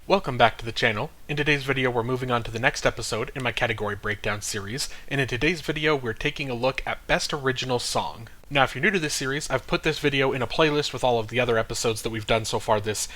Welcome back to the channel. In today's video we're moving on to the next episode in my category breakdown series, and in today's video we're taking a look at Best Original Song. Now if you're new to this series, I've put this video in a playlist with all of the other episodes that we've done so far this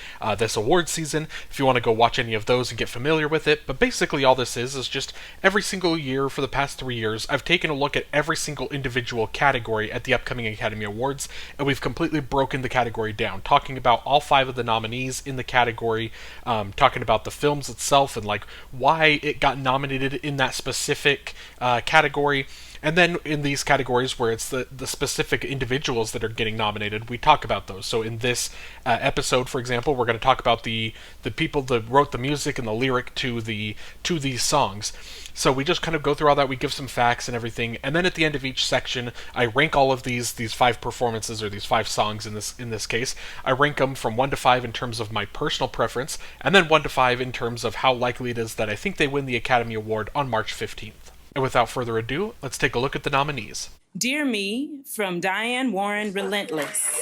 award season, if you want to go watch any of those and get familiar with it. But basically all this is just every single year for the past 3 years, I've taken a look at every single individual category at the upcoming Academy Awards, and we've completely broken the category down, talking about all 5 of the nominees in the category, talking about the films itself and like why it got nominated in that specific category. And then in these categories where it's the specific individuals that are getting nominated, we talk about those. So in this episode, for example, we're going to talk about the people that wrote the music and the lyric to these songs. So we just kind of go through all that, we give some facts and everything, and then at the end of each section, I rank all of these 5 performances, or these 5 songs in this case. I rank them from 1 to 5 in terms of my personal preference, and then 1 to 5 in terms of how likely it is that I think they win the Academy Award on March 15th. And without further ado, let's take a look at the nominees. Dear Me from Diane Warren, Relentless.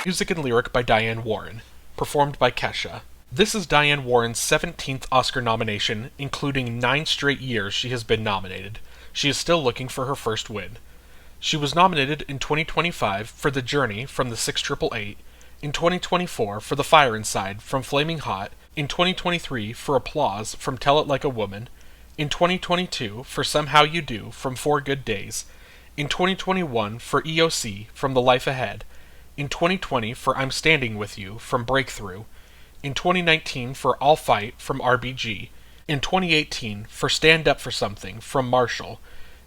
Music and lyric by Diane Warren, performed by Kesha. This is Diane Warren's 17th Oscar nomination, including 9 straight years she has been nominated. She is still looking for her first win. She was nominated in 2025 for The Journey from The 688, in 2024 for The Fire Inside from Flaming Hot, in 2023 for Applause from Tell It Like a Woman, in 2022 for Somehow You Do from 4 Good Days, in 2021 for EOC from The Life Ahead, in 2020 for I'm Standing With You from Breakthrough, in 2019 for I'll Fight from RBG, in 2018 for Stand Up for Something from Marshall,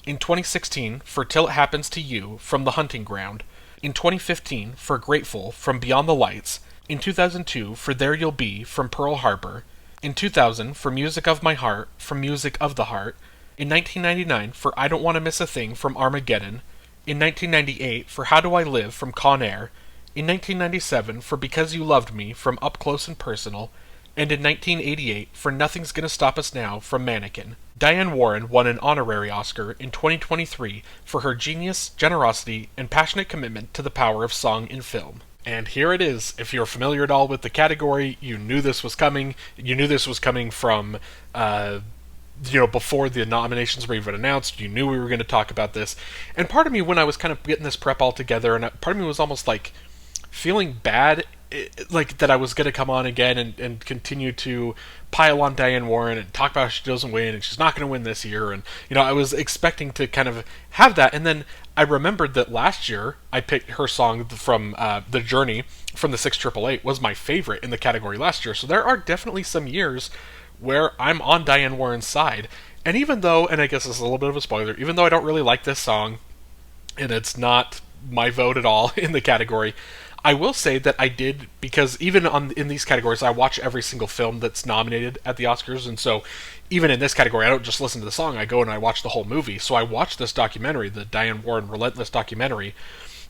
in 2016 for Till It Happens to You from The Hunting Ground, in 2015 for Grateful from Beyond the Lights, in 2002 for There You'll Be from Pearl Harbor, in 2000 for Music of My Heart from Music of the Heart, in 1999 for I Don't Want to Miss a Thing from Armageddon, in 1998 for How Do I Live from Con Air, in 1997 for Because You Loved Me from Up Close and Personal, and in 1988 for Nothing's Gonna Stop Us Now from Mannequin. Diane Warren won an honorary Oscar in 2023 for her genius, generosity, and passionate commitment to the power of song in film. And here it is. If you're familiar at all with the category, you knew this was coming. You knew this was coming from, before the nominations were even announced. You knew we were going to talk about this. And part of me, when I was kind of getting this prep all together, and part of me was almost like feeling bad, like that I was going to come on again and continue to pile on Diane Warren and talk about how she doesn't win and she's not going to win this year. And, I was expecting to kind of have that. And then I remembered that last year I picked her song from The Journey from The 688 was my favorite in the category last year. So there are definitely some years where I'm on Diane Warren's side. And even though, and I guess this is a little bit of a spoiler, even though I don't really like this song and it's not my vote at all in the category, I will say that I did, because even in these categories, I watch every single film that's nominated at the Oscars, and so even in this category, I don't just listen to the song, I go and I watch the whole movie. So I watched this documentary, the Diane Warren Relentless documentary,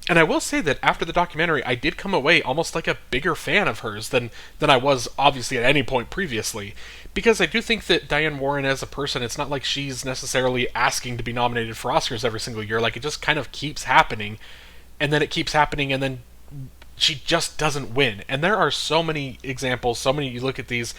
and I will say that after the documentary, I did come away almost like a bigger fan of hers than I was, obviously, at any point previously, because I do think that Diane Warren as a person, it's not like she's necessarily asking to be nominated for Oscars every single year, like it just kind of keeps happening, and then it keeps happening, and then she just doesn't win. And there are so many examples, you look at these,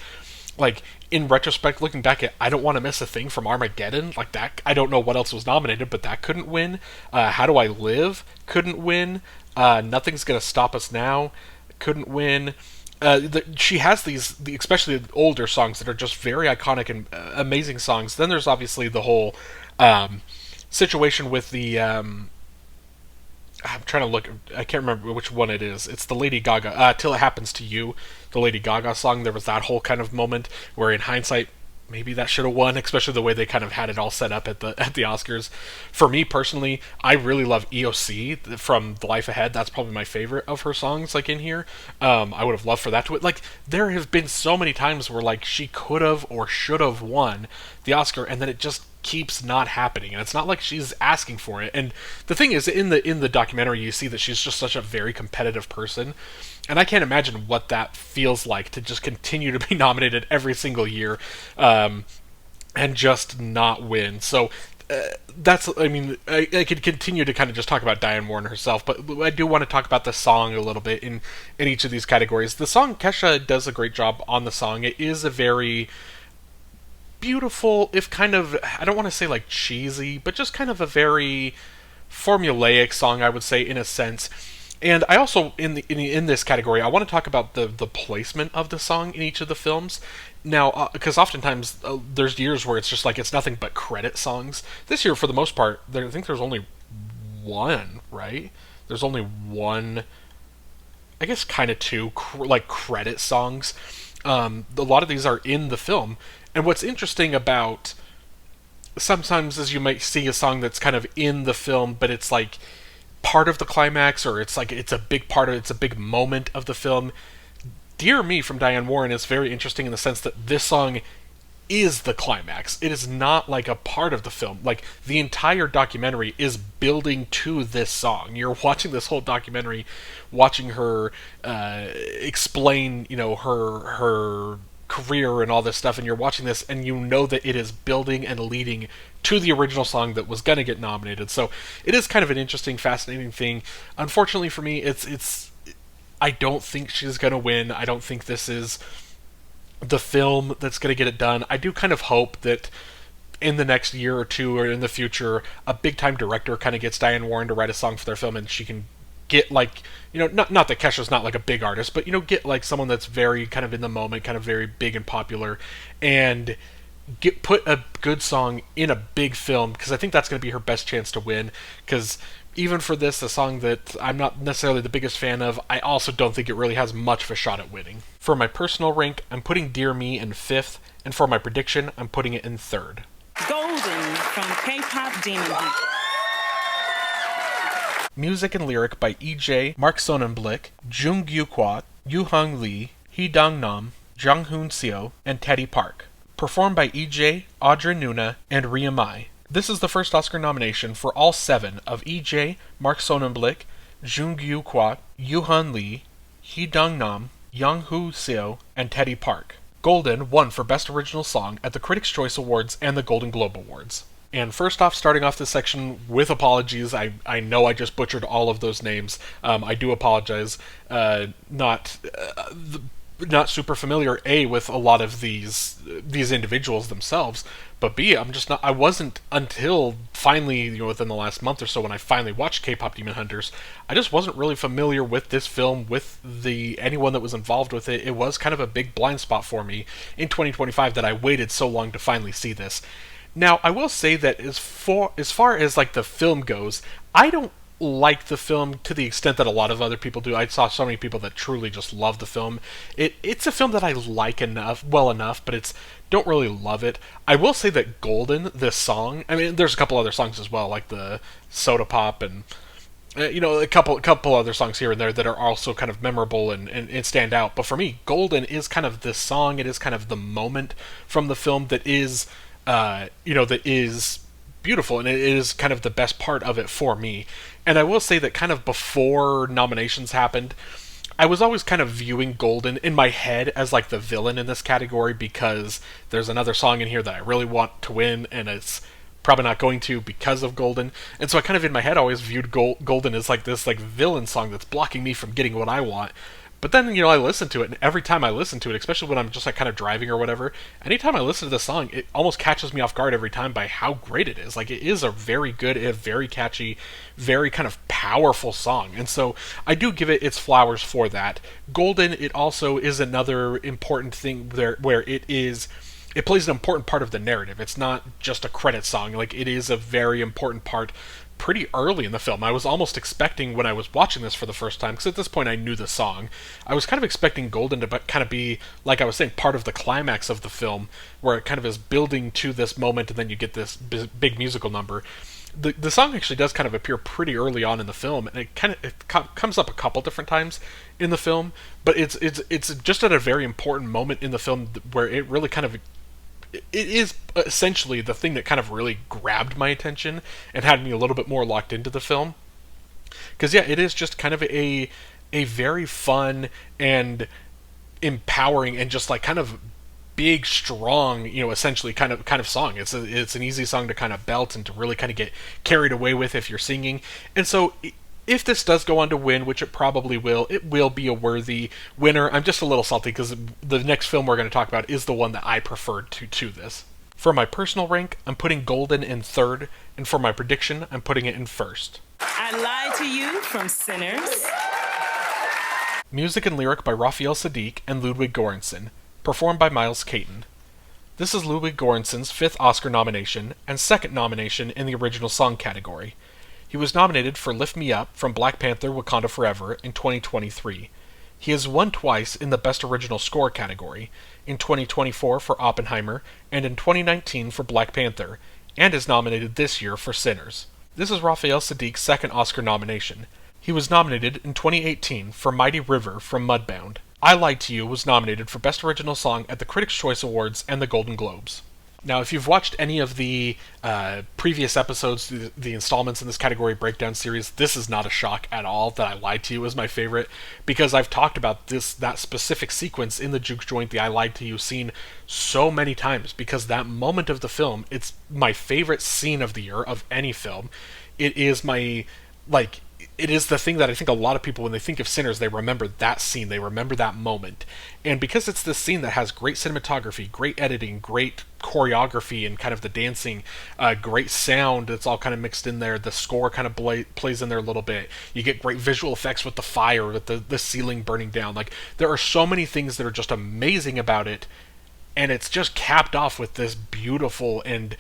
like, in retrospect, looking back at I Don't Want to Miss a Thing from Armageddon, like that, I don't know what else was nominated, but that couldn't win. How Do I Live couldn't win. Nothing's Gonna Stop Us Now couldn't win. She has these, especially the older songs that are just very iconic and amazing songs. Then there's obviously the whole situation with the I'm trying to look, I can't remember which one it is. It's the Lady Gaga, Till It Happens to You, the Lady Gaga song. There was that whole kind of moment where in hindsight, maybe that should have won, especially the way they kind of had it all set up at the Oscars. For me personally, I really love EOC from The Life Ahead. That's probably my favorite of her songs, like, in here. I would have loved for that to win. Like, there have been so many times where, like, she could have or should have won the Oscar, and then it just keeps not happening, and it's not like she's asking for it. And the thing is, in the documentary, you see that she's just such a very competitive person, and I can't imagine what that feels like to just continue to be nominated every single year, and just not win. So I could continue to kind of just talk about Diane Warren herself, but I do want to talk about the song a little bit in each of these categories. The song, Kesha does a great job on the song. It is a very beautiful, if kind of, I don't want to say like cheesy, but just kind of a very formulaic song, I would say, in a sense. And I also, in this category, I want to talk about the placement of the song in each of the films. Now, because oftentimes there's years where it's just like it's nothing but credit songs. This year, for the most part, I think there's only one, right? There's only one, I guess, kind of two, like credit songs. A lot of these are in the film, and what's interesting about sometimes is you might see a song that's kind of in the film, but it's like part of the climax, or it's like it's a big part of it's a big moment of the film. Dear Me from Diane Warren is very interesting in the sense that this song is the climax. It is not like a part of the film. Like, the entire documentary is building to this song. You're watching this whole documentary, watching her explain, her career and all this stuff, and you're watching this, and you know that it is building and leading to the original song that was going to get nominated. So it is kind of an interesting, fascinating thing. Unfortunately for me, it's I don't think she's going to win. I don't think this is the film that's going to get it done. I do kind of hope that in the next year or two, or in the future, a big-time director kind of gets Diane Warren to write a song for their film, and she can get, like, not that Kesha's not like a big artist, but get like someone that's very kind of in the moment, kind of very big and popular, and put a good song in a big film, because I think that's going to be her best chance to win. Because even for this, a song that I'm not necessarily the biggest fan of, I also don't think it really has much of a shot at winning. For my personal rank, I'm putting Dear Me in 5th, and for my prediction, I'm putting it in 3rd. Golden from K-Pop Demon Hunter. Music and lyric by EJ, Mark Sonnenblick, Jung Gyu-kwat, Yoo Hung Lee, Hee Dong-nam, Jung Hoon Seo, and Teddy Park. Performed by EJ, Audrey Nuna, and Ria Mai. This is the first Oscar nomination for all 7 of EJ, Mark Sonnenblick, Jung Gyu-kwat, Yoo Hung Lee, Hee Dong-nam, Jung Hoon Seo, and Teddy Park. Golden won for Best Original Song at the Critics' Choice Awards and the Golden Globe Awards. And first off, starting off this section with apologies. I know I just butchered all of those names. I do apologize. Not super familiar, A, with a lot of these individuals themselves, but B, I wasn't until finally, within the last month or so, when I finally watched K-Pop Demon Hunters, I just wasn't really familiar with this film, with anyone that was involved with it. It was kind of a big blind spot for me in 2025 that I waited so long to finally see this. Now, I will say that as far as like the film goes, I don't like the film to the extent that a lot of other people do. I saw so many people that truly just love the film. It's a film that I like well enough, but don't really love it. I will say that Golden, this song, I mean, there's a couple other songs as well, like the Soda Pop and a couple other songs here and there that are also kind of memorable and stand out. But for me, Golden is kind of this song. It is kind of the moment from the film that is that is beautiful, and it is kind of the best part of it for me. And I will say that kind of before nominations happened, I was always kind of viewing Golden in my head as like the villain in this category, because there's another song in here that I really want to win, and it's probably not going to because of Golden. And so I kind of in my head always viewed Golden as like this like villain song that's blocking me from getting what I want. But then, I listen to it, and every time I listen to it, especially when I'm just like kind of driving or whatever, anytime I listen to the song, it almost catches me off guard every time by how great it is. Like, it is a very good, very catchy, very kind of powerful song. And so I do give it its flowers for that. Golden, it also is another important thing there where it plays an important part of the narrative. It's not just a credit song. Like, it is a very important part pretty early in the film. I was almost expecting, when I was watching this for the first time, because at this point I knew the song, I was kind of expecting Golden to kind of be, like I was saying, part of the climax of the film, where it kind of is building to this moment, and then you get this big musical number. The song actually does kind of appear pretty early on in the film, and it comes up a couple different times in the film, but it's just at a very important moment in the film where it really kind of, it is essentially the thing that kind of really grabbed my attention and had me a little bit more locked into the film. Because, yeah, it is just kind of a very fun and empowering and just like kind of big, strong, essentially kind of song. It's an easy song to kind of belt and to really kind of get carried away with if you're singing. And so if this does go on to win, which it probably will, it will be a worthy winner. I'm just a little salty because the next film we're going to talk about is the one that I preferred to this. For my personal rank, I'm putting Golden in third, and for my prediction, I'm putting it in first. I Lied to You from Sinners. Music and lyric by Raphael Saadiq and Ludwig Göransson, performed by Miles Caton. This is Ludwig Göransson's 5th Oscar nomination and 2nd nomination in the original song category. He was nominated for Lift Me Up from Black Panther: Wakanda Forever in 2023. He has won twice in the Best Original Score category, in 2024 for Oppenheimer and in 2019 for Black Panther, and is nominated this year for Sinners. This is Raphael Saadiq's 2nd Oscar nomination. He was nominated in 2018 for Mighty River from Mudbound. I Lied to You was nominated for Best Original Song at the Critics' Choice Awards and the Golden Globes. Now, if you've watched any of the previous episodes, the installments in this category breakdown series, this is not a shock at all that I Lied to You is my favorite, because I've talked about that specific sequence in the Juke Joint, the I Lied to You scene, so many times, because that moment of the film, it's my favorite scene of the year of any film. It is it is the thing that I think a lot of people, when they think of Sinners, they remember that scene, they remember that moment. And because it's this scene that has great cinematography, great editing, great choreography, and kind of the dancing, great sound that's all kind of mixed in there, the score kind of plays in there a little bit. You get great visual effects with the fire, with the ceiling burning down. Like, there are so many things that are just amazing about it, and it's just capped off with this beautiful and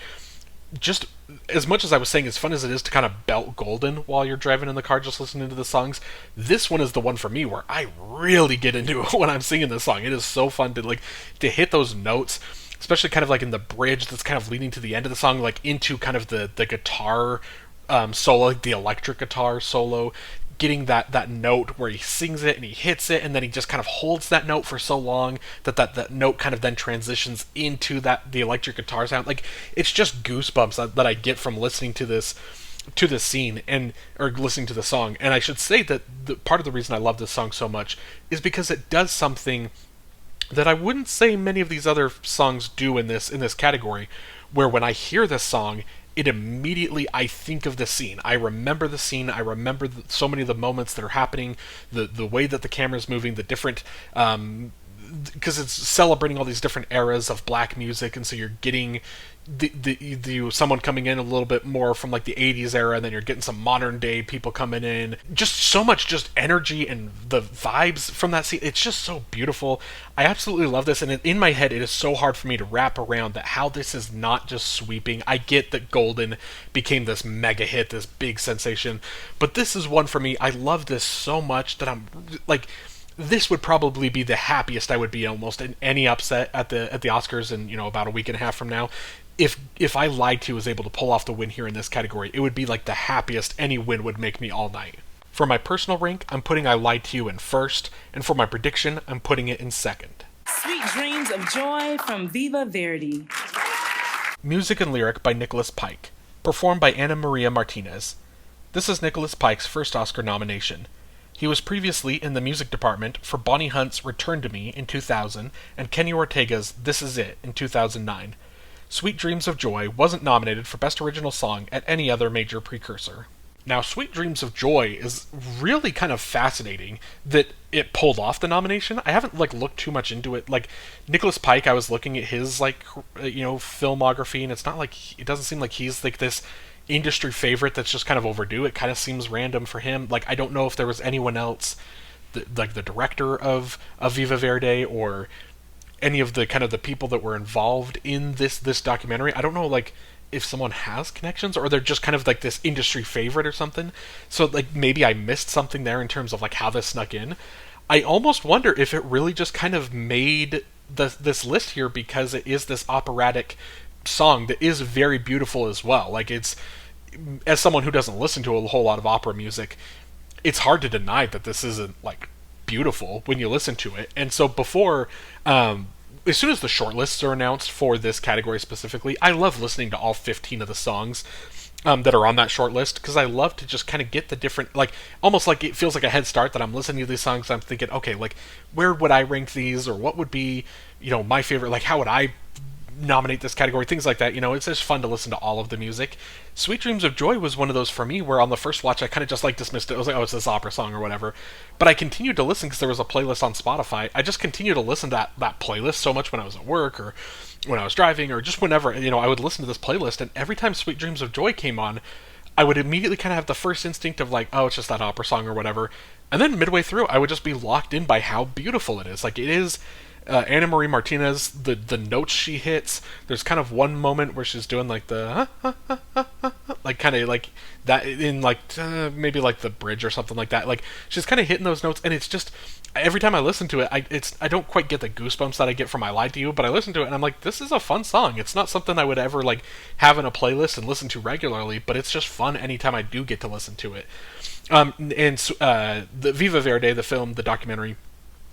just, as much as I was saying, as fun as it is to kind of belt Golden while you're driving in the car just listening to the songs, this one is the one for me where I really get into it when I'm singing this song. It is so fun to hit those notes, especially kind of like in the bridge that's kind of leading to the end of the song, like into kind of the guitar solo, like the electric guitar solo, getting that note where he sings it and he hits it, and then he just kind of holds that note for so long that note kind of then transitions into the electric guitar sound. Like, it's just goosebumps that I get from listening to this scene or listening to the song. And I should say that part of the reason I love this song so much is because it does something that I wouldn't say many of these other songs do in this category, where when I hear this song, it immediately, I think of the scene. I remember the scene. I remember so many of the moments that are happening, the way that the camera's moving, the different, because it's celebrating all these different eras of black music, and so you're getting someone coming in a little bit more from like the 80s era, and then you're getting some modern day people coming in. Just so much just energy and the vibes from that scene. It's just so beautiful. I absolutely love this, and in my head it is so hard for me to wrap around that how this is not just sweeping. I get that Golden became this mega hit, this big sensation, but this is one for me. I love this so much that I'm like, this would probably be the happiest I would be almost in any upset at the Oscars in about a week and a half from now. If I Lied to You was able to pull off the win here in this category, it would be like the happiest any win would make me all night. For my personal rank, I'm putting I Lied to You in first, and for my prediction, I'm putting it in second. Sweet Dreams of Joy from Viva Verdi. Music and lyric by Nicholas Pike, performed by Ana Maria Martinez. This is Nicholas Pike's first Oscar nomination. He was previously in the music department for Bonnie Hunt's Return to Me in 2000 and Kenny Ortega's This Is It in 2009. Sweet Dreams of Joy wasn't nominated for Best Original Song at any other major precursor. Now, Sweet Dreams of Joy is really kind of fascinating that it pulled off the nomination. I haven't looked too much into it. Nicholas Pike, I was looking at his filmography, and it's not it doesn't seem like he's this industry favorite that's just kind of overdue. It kind of seems random for him. I don't know if there was anyone else, the director of Viva Verde or any of the kind of the people that were involved in this documentary. I don't know if someone has connections or they're just kind of this industry favorite or something. So maybe I missed something there in terms of how this snuck in. I almost wonder if it really just kind of made this list here because it is this operatic song that is very beautiful as well. It's, as someone who doesn't listen to a whole lot of opera music, it's hard to deny that this isn't beautiful when you listen to it. And so before, as soon as the shortlists are announced for this category specifically, I love listening to all 15 of the songs. that are on that short list, because I love to just kind of get the different, like, almost like it feels like a head start that I'm listening to these songs. I'm thinking, okay, like, where would I rank these, or what would be, my favorite, like, how would I nominate this category, things like that. It's just fun to listen to all of the music. Sweet Dreams of Joy was one of those for me where on the first watch I kind of just like dismissed it. I was like, oh, it's this opera song or whatever. But I continued to listen because there was a playlist on Spotify. I just continued to listen to that playlist so much when I was at work or when I was driving or just whenever, I would listen to this playlist, and every time Sweet Dreams of Joy came on, I would immediately kind of have the first instinct of like, oh, it's just that opera song or whatever. And then midway through, I would just be locked in by how beautiful it is. Like, it is Anna Marie Martinez, the notes she hits. There's kind of one moment where she's doing like the like kind of like that in like maybe like the bridge or something like that. Like, she's kind of hitting those notes, and it's just every time I listen to it, I don't quite get the goosebumps that I get from I Lied to You, but I listen to it and I'm like, this is a fun song. It's not something I would ever like have in a playlist and listen to regularly, but it's just fun anytime I do get to listen to it. The Viva Verde, the film, the documentary,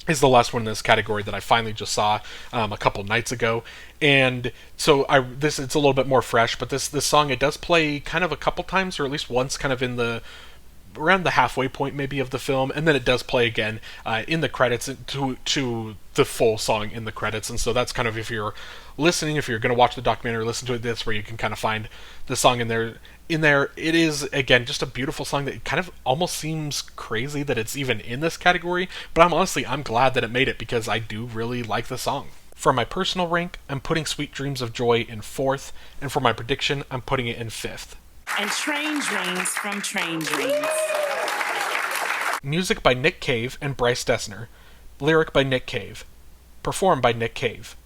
is the last one in this category that I finally just saw a couple nights ago, and so it's a little bit more fresh. But this song, it does play kind of a couple times, or at least once, kind of in the around the halfway point maybe of the film, and then it does play again in the credits to the full song in the credits. And so that's kind of, if you're listening, if you're going to watch the documentary, listen to it, that's where you can kind of find the song in there. It is, again, just a beautiful song that kind of almost seems crazy that it's even in this category, but I'm glad that it made it, because I do really like the song. For my personal rank, I'm putting Sweet Dreams of Joy in 4th, and for my prediction, I'm putting it in 5th. And Train Dreams from Train Dreams. Music by Nick Cave and Bryce Dessner. Lyric by Nick Cave. Performed by Nick Cave.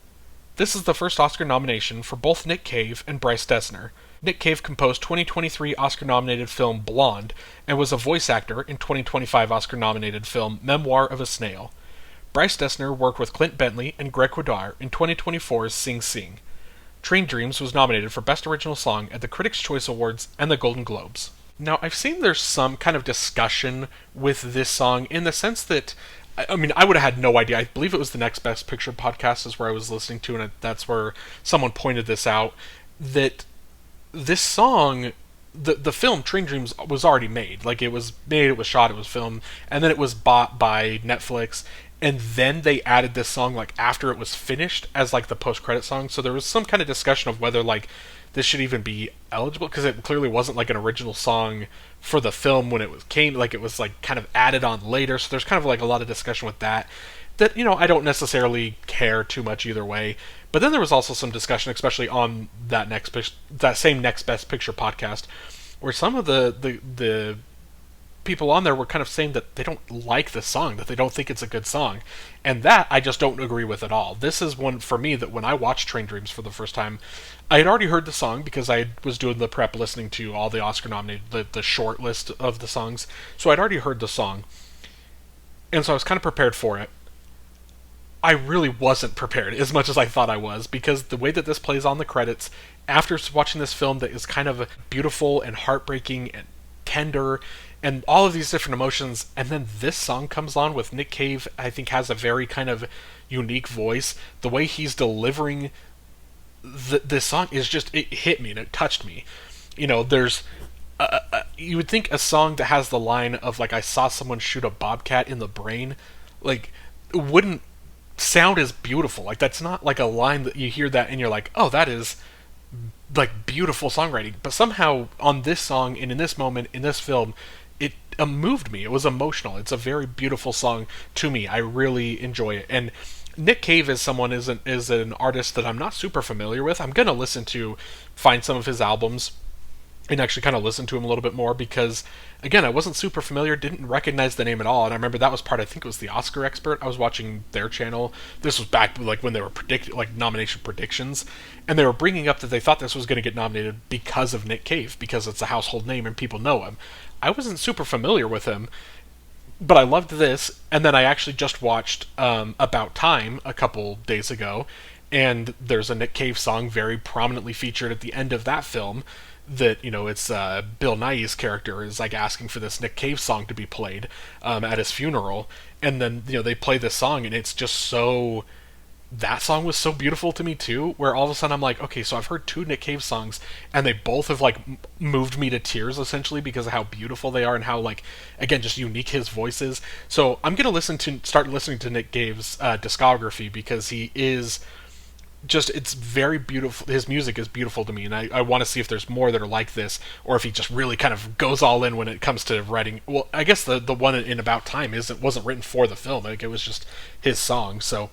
This is the first Oscar nomination for both Nick Cave and Bryce Dessner. Nick Cave composed 2023 Oscar-nominated film Blonde and was a voice actor in 2025 Oscar-nominated film Memoir of a Snail. Bryce Dessner worked with Clint Bentley and Greg Quidar in 2024's Sing Sing. Train Dreams was nominated for Best Original Song at the Critics' Choice Awards and the Golden Globes. Now, I've seen there's some kind of discussion with this song in the sense that, I mean, I would have had no idea. I believe it was the Next Best Picture podcast is where I was listening to, and that's where someone pointed this out, that this song, the film Train Dreams was already made. Like, it was made, it was shot, it was filmed, and then it was bought by Netflix, and then they added this song like after it was finished as like the post-credit song. So there was some kind of discussion of whether like this should even be eligible, because it clearly wasn't like an original song for the film when it came, like it was like kind of added on later. So there's kind of like a lot of discussion with that I don't necessarily care too much either way. But then there was also some discussion, especially on that same Next Best Picture podcast, where some of the people on there were kind of saying that they don't like the song, that they don't think it's a good song. And that I just don't agree with at all. This is one for me that when I watched Train Dreams for the first time, I had already heard the song because I was doing the prep listening to all the Oscar nominated, the short list of the songs. So I'd already heard the song. And so I was kind of prepared for it. I really wasn't prepared as much as I thought I was, because the way that this plays on the credits, after watching this film that is kind of beautiful and heartbreaking and tender and all of these different emotions, and then this song comes on with Nick Cave, I think has a very kind of unique voice. The way he's delivering this song is just, it hit me and it touched me. There's you would think a song that has the line of like, I saw someone shoot a bobcat in the brain, like, wouldn't sound as beautiful. Like, that's not like a line that you hear that and you're like, oh, that is like beautiful songwriting. But somehow on this song and in this moment in this film, it moved me. It was emotional. It's a very beautiful song to me. I really enjoy it. And Nick Cave is an artist that I'm not super familiar with. I'm gonna find some of his albums and actually kind of listen to him a little bit more, because again, I wasn't super familiar, didn't recognize the name at all. And I remember that was part, I think it was the Oscar Expert. I was watching their channel. This was back like when they were nomination predictions, and they were bringing up that they thought this was going to get nominated because of Nick Cave, because it's a household name and people know him. I wasn't super familiar with him, but I loved this. And then I actually just watched About Time a couple days ago, and there's a Nick Cave song very prominently featured at the end of that film, that it's Bill Nighy's character is like asking for this Nick Cave song to be played at his funeral, and then they play this song, and it's just so that song was so beautiful to me too, where all of a sudden I'm like, okay, so I've heard two Nick Cave songs, and they both have like moved me to tears essentially because of how beautiful they are and how like again just unique his voice is. So I'm gonna start listening to Nick Cave's discography because he is just it's very beautiful. His music is beautiful to me, and I want to see if there's more that are like this, or if he just really kind of goes all in when it comes to writing. Well, I guess the one in About Time wasn't written for the film. Like it was just his song. So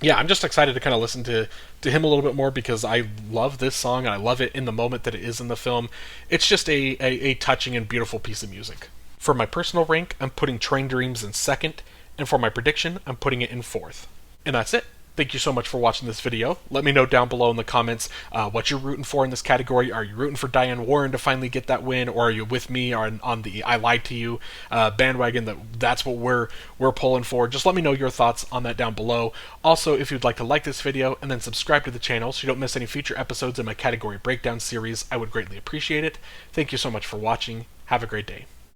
yeah, I'm just excited to kind of listen to him a little bit more because I love this song and I love it in the moment that it is in the film. It's just a touching and beautiful piece of music. For my personal rank, I'm putting Train Dreams in second, and for my prediction, I'm putting it in fourth. And that's it. Thank you so much for watching this video. Let me know down below in the comments what you're rooting for in this category. Are you rooting for Diane Warren to finally get that win, or are you with me on the I Lied to You bandwagon? That's what we're pulling for. Just let me know your thoughts on that down below. Also, if you'd like to like this video and then subscribe to the channel so you don't miss any future episodes in my category breakdown series, I would greatly appreciate it. Thank you so much for watching. Have a great day.